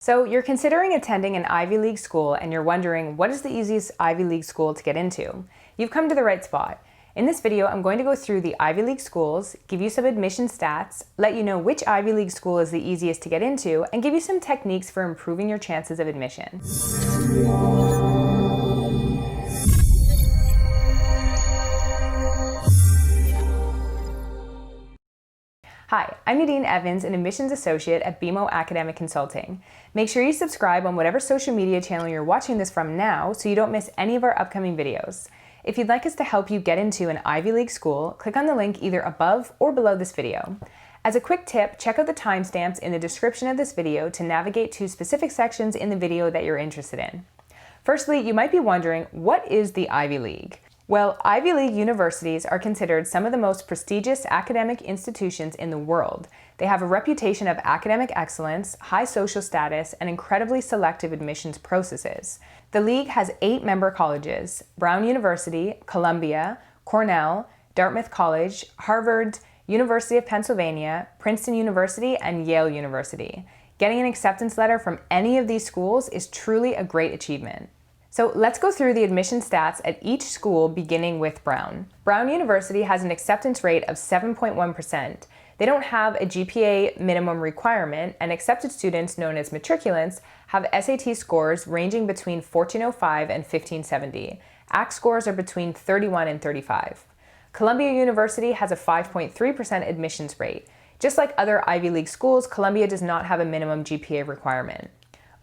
So you're considering attending an Ivy League school and you're wondering what is the easiest Ivy League school to get into? You've come to the right spot. In this video, I'm going to go through the Ivy League schools, give you some admission stats, let you know which Ivy League school is the easiest to get into, and give you some techniques for improving your chances of admission. Hi, I'm Nadine Evans, an admissions associate at BeMo Academic Consulting. Make sure you subscribe on whatever social media channel you're watching this from now so you don't miss any of our upcoming videos. If you'd like us to help you get into an Ivy League school, click on the link either above or below this video. As a quick tip, check out the timestamps in the description of this video to navigate to specific sections in the video that you're interested in. Firstly, you might be wondering, what is the Ivy League? Well, Ivy League universities are considered some of the most prestigious academic institutions in the world. They have a reputation of academic excellence, high social status, and incredibly selective admissions processes. The league has 8 member colleges: Brown University, Columbia, Cornell, Dartmouth College, Harvard, University of Pennsylvania, Princeton University, and Yale University. Getting an acceptance letter from any of these schools is truly a great achievement. So let's go through the admission stats at each school, beginning with Brown. Brown University has an acceptance rate of 7.1%. They don't have a GPA minimum requirement, and accepted students, known as matriculants, have SAT scores ranging between 1405 and 1570. ACT scores are between 31 and 35. Columbia University has a 5.3% admissions rate. Just like other Ivy League schools, Columbia does not have a minimum GPA requirement.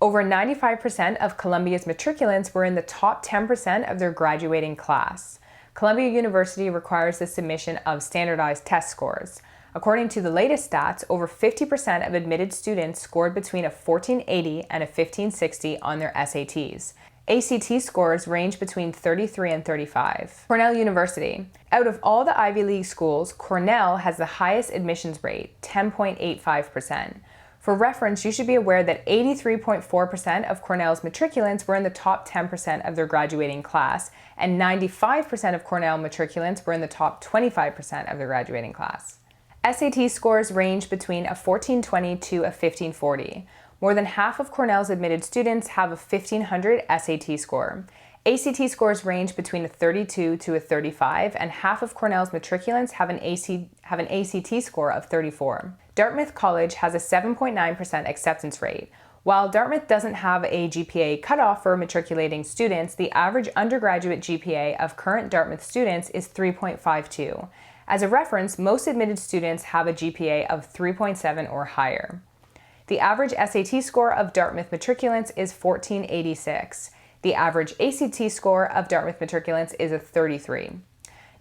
Over 95% of Columbia's matriculants were in the top 10% of their graduating class. Columbia University requires the submission of standardized test scores. According to the latest stats, over 50% of admitted students scored between a 1480 and a 1560 on their SATs. ACT scores range between 33 and 35. Cornell University. Out of all the Ivy League schools, Cornell has the highest admissions rate, 10.85%. For reference, you should be aware that 83.4% of Cornell's matriculants were in the top 10% of their graduating class, and 95% of Cornell matriculants were in the top 25% of their graduating class. SAT scores range between a 1420 to a 1540. More than half of Cornell's admitted students have a 1500 SAT score. ACT scores range between a 32 to a 35, and half of Cornell's matriculants have an ACT score of 34. Dartmouth College has a 7.9% acceptance rate. While Dartmouth doesn't have a GPA cutoff for matriculating students, the average undergraduate GPA of current Dartmouth students is 3.52. As a reference, most admitted students have a GPA of 3.7 or higher. The average SAT score of Dartmouth matriculants is 1486. The average ACT score of Dartmouth matriculants is a 33.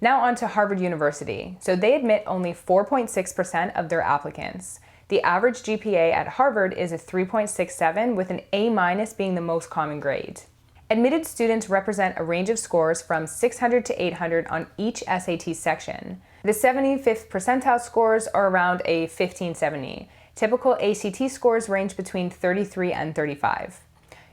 Now on to Harvard University. So they admit only 4.6% of their applicants. The average GPA at Harvard is a 3.67, with an A- being the most common grade. Admitted students represent a range of scores from 600 to 800 on each SAT section. The 75th percentile scores are around a 1570. Typical ACT scores range between 33 and 35.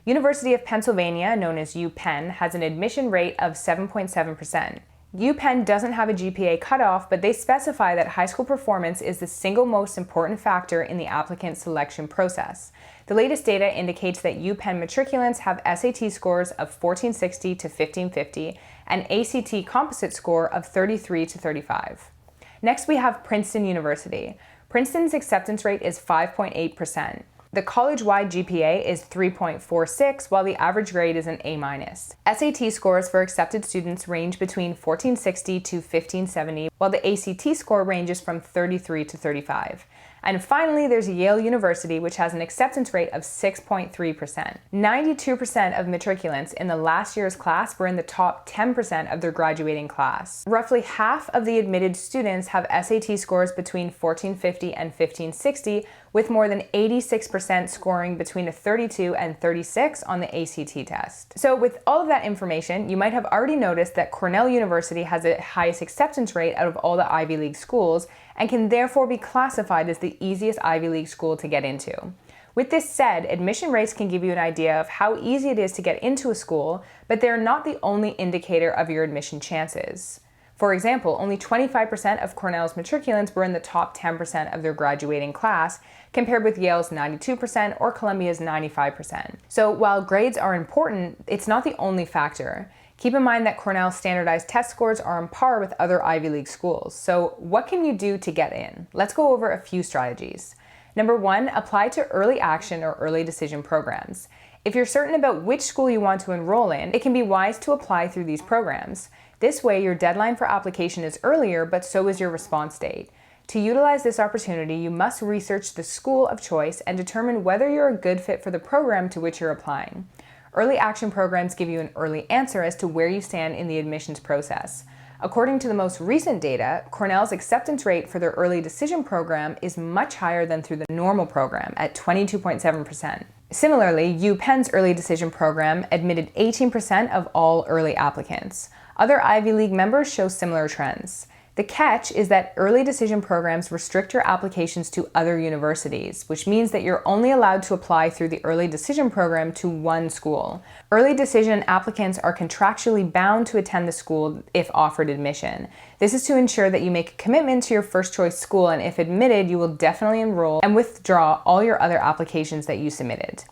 University of Pennsylvania, known as UPenn, has an admission rate of 7.7%. UPenn doesn't have a GPA cutoff, but they specify that high school performance is the single most important factor in the applicant selection process. The latest data indicates that UPenn matriculants have SAT scores of 1460 to 1550 and ACT composite score of 33 to 35. Next, we have Princeton University. Princeton's acceptance rate is 5.8%. The college-wide GPA is 3.46, while the average grade is an A-. SAT scores for accepted students range between 1460 to 1570, while the ACT score ranges from 33 to 35. And finally, there's Yale University, which has an acceptance rate of 6.3%. 92% of matriculants in the last year's class were in the top 10% of their graduating class. Roughly half of the admitted students have SAT scores between 1450 and 1560, with more than 86% scoring between a 32 and 36 on the ACT test. So with all of that information, you might have already noticed that Cornell University has the highest acceptance rate out of all the Ivy League schools, and can therefore be classified as the easiest Ivy League school to get into. With this said, admission rates can give you an idea of how easy it is to get into a school, but they're not the only indicator of your admission chances. For example, only 25% of Cornell's matriculants were in the top 10% of their graduating class, compared with Yale's 92% or Columbia's 95%. So while grades are important, it's not the only factor. Keep in mind that Cornell's standardized test scores are on par with other Ivy League schools. So what can you do to get in? Let's go over a few strategies. Number 1, apply to early action or early decision programs. If you're certain about which school you want to enroll in, it can be wise to apply through these programs. This way, your deadline for application is earlier, but so is your response date. To utilize this opportunity, you must research the school of choice and determine whether you're a good fit for the program to which you're applying. Early action programs give you an early answer as to where you stand in the admissions process. According to the most recent data, Cornell's acceptance rate for their early decision program is much higher than through the normal program at 22.7%. Similarly, UPenn's early decision program admitted 18% of all early applicants. Other Ivy League members show similar trends. The catch is that early decision programs restrict your applications to other universities, which means that you're only allowed to apply through the early decision program to one school. Early decision applicants are contractually bound to attend the school if offered admission. This is to ensure that you make a commitment to your first choice school, and if admitted, you will definitely enroll and withdraw all your other applications that you submitted.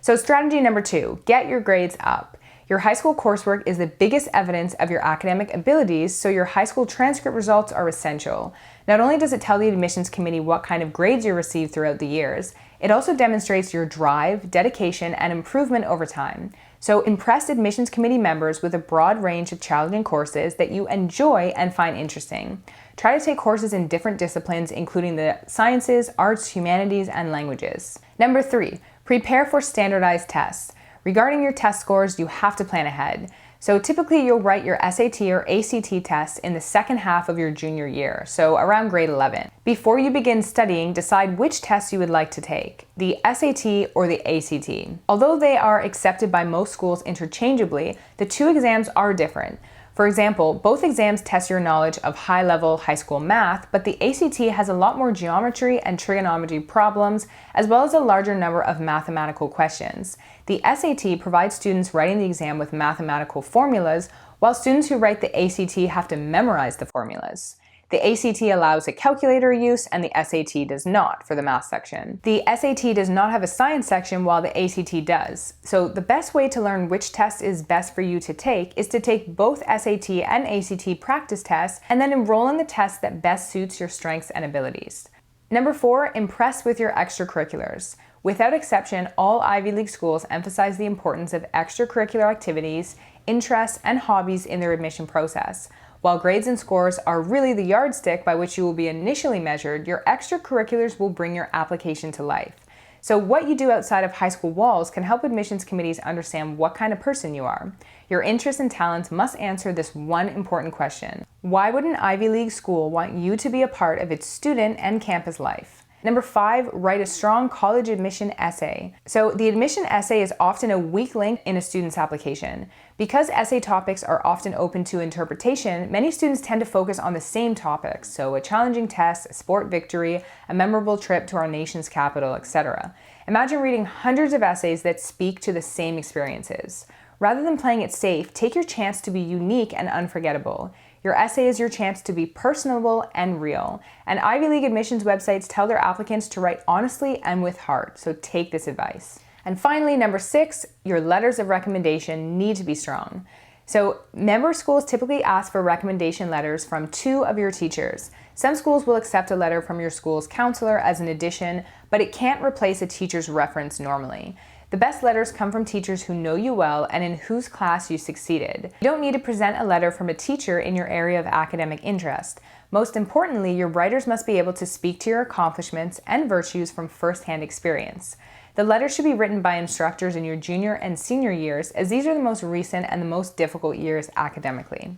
So strategy number 2, get your grades up. Your high school coursework is the biggest evidence of your academic abilities, so your high school transcript results are essential. Not only does it tell the admissions committee what kind of grades you received throughout the years, it also demonstrates your drive, dedication, and improvement over time. So impress admissions committee members with a broad range of challenging courses that you enjoy and find interesting. Try to take courses in different disciplines, including the sciences, arts, humanities, and languages. Number 3, prepare for standardized tests. Regarding your test scores, you have to plan ahead. So typically you'll write your SAT or ACT tests in the second half of your junior year, so around grade 11. Before you begin studying, decide which tests you would like to take, the SAT or the ACT. Although they are accepted by most schools interchangeably, the two exams are different. For example, both exams test your knowledge of high-level high school math, but the ACT has a lot more geometry and trigonometry problems, as well as a larger number of mathematical questions. The SAT provides students writing the exam with mathematical formulas, while students who write the ACT have to memorize the formulas. The ACT allows a calculator use and the SAT does not for the math section. The SAT does not have a science section while the ACT does. So the best way to learn which test is best for you to take is to take both SAT and ACT practice tests and then enroll in the test that best suits your strengths and abilities. Number 4, impress with your extracurriculars. Without exception, all Ivy League schools emphasize the importance of extracurricular activities, interests, and hobbies in their admission process. While grades and scores are really the yardstick by which you will be initially measured, your extracurriculars will bring your application to life. So what you do outside of high school walls can help admissions committees understand what kind of person you are. Your interests and talents must answer this one important question. Why would an Ivy League school want you to be a part of its student and campus life? Number 5, write a strong college admission essay. So the admission essay is often a weak link in a student's application. Because essay topics are often open to interpretation, many students tend to focus on the same topics, so a challenging test, a sport victory, a memorable trip to our nation's capital, etc. Imagine reading hundreds of essays that speak to the same experiences. Rather than playing it safe, take your chance to be unique and unforgettable. Your essay is your chance to be personable and real. And Ivy League admissions websites tell their applicants to write honestly and with heart, so take this advice. And finally, number 6, your letters of recommendation need to be strong. So member schools typically ask for recommendation letters from 2 of your teachers. Some schools will accept a letter from your school's counselor as an addition, but it can't replace a teacher's reference normally. The best letters come from teachers who know you well and in whose class you succeeded. You don't need to present a letter from a teacher in your area of academic interest. Most importantly, your writers must be able to speak to your accomplishments and virtues from first-hand experience. The letter should be written by instructors in your junior and senior years, as these are the most recent and the most difficult years academically.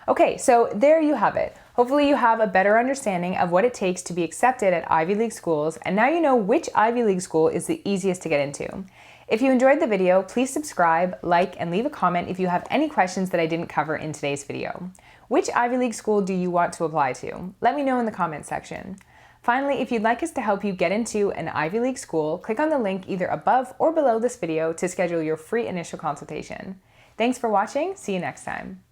Okay, so there you have it. Hopefully you have a better understanding of what it takes to be accepted at Ivy League schools, and now you know which Ivy League school is the easiest to get into. If you enjoyed the video, please subscribe, like, and leave a comment if you have any questions that I didn't cover in today's video. Which Ivy League school do you want to apply to? Let me know in the comment section. Finally, if you'd like us to help you get into an Ivy League school, click on the link either above or below this video to schedule your free initial consultation. Thanks for watching. See you next time.